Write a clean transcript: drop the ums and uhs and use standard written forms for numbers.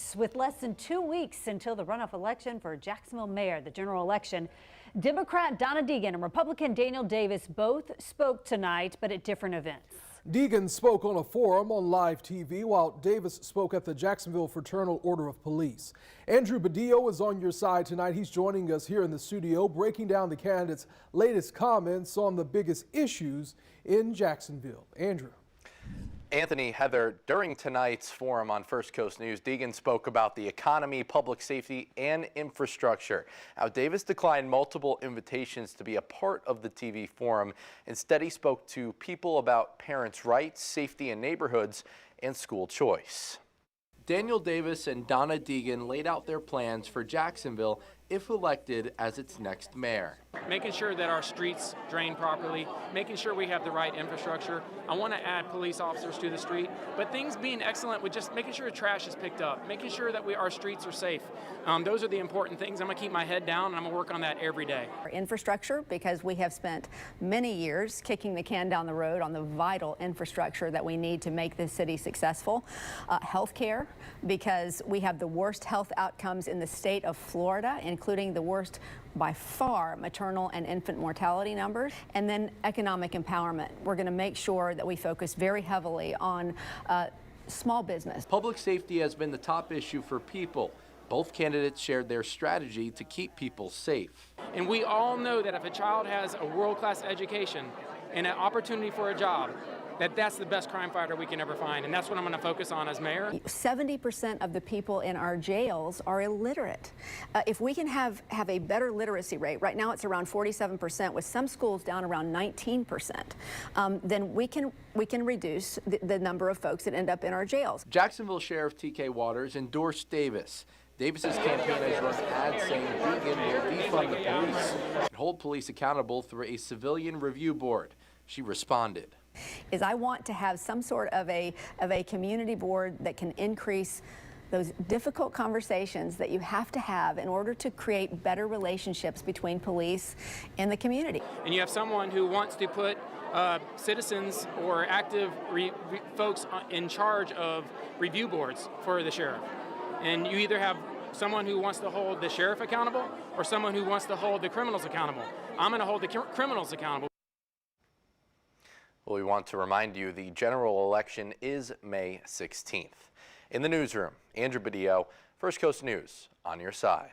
sports. With less than 2 weeks until the runoff election for Jacksonville mayor, the general election, Democrat Donna Deegan and Republican Daniel Davis both spoke tonight, but at different events. Deegan spoke on a forum on live TV, while Davis spoke at the Jacksonville Fraternal Order of Police. Andrew Badillo is on your side tonight. He's joining us here in the studio, breaking down the candidates' latest comments on the biggest issues in Jacksonville. Andrew. Anthony, Heather, during tonight's forum on First Coast News, Deegan spoke about the economy, public safety, and infrastructure. Now, Davis declined multiple invitations to be a part of the TV forum. Instead, he spoke to people about parents' rights, safety in neighborhoods, and school choice. Daniel Davis and Donna Deegan laid out their plans for Jacksonville if elected as its next mayor. Making sure that our streets drain properly, making sure we have the right infrastructure. I want to add police officers to the street, but things being excellent with just making sure trash is picked up, making sure that our streets are safe. Those are the important things. I'm going to keep my head down, and I'm going to work on that every day. Infrastructure, because we have spent many years kicking the can down the road on the vital infrastructure that we need to make this city successful. Healthcare, because we have the worst health outcomes in the state of Florida, including the worst by far maternal and infant mortality numbers. And then economic empowerment. We're going to make sure that we focus very heavily on small business. Public safety has been the top issue for people. Both candidates shared their strategy to keep people safe. And we all know that if a child has a world-class education and an opportunity for a job, that's the best crime fighter we can ever find, and that's what I'm going to focus on as mayor. 70% of the people in our jails are illiterate. If we can have a better literacy rate, right now it's around 47%, with some schools down around 19%, then we can reduce the number of folks that end up in our jails. Jacksonville Sheriff T.K. Waters endorsed Davis. Davis's campaign has run ads saying Deegan will defund the police and hold police accountable through a civilian review board. She responded. I want to have some sort of a community board that can increase those difficult conversations that you have to have in order to create better relationships between police and the community. And you have someone who wants to put citizens or active folks in charge of review boards for the sheriff. And you either have someone who wants to hold the sheriff accountable or someone who wants to hold the criminals accountable. I'm going to hold the criminals accountable. Well, we want to remind you the general election is May 16th. In the newsroom, Andrew Badillo, First Coast News, on your side.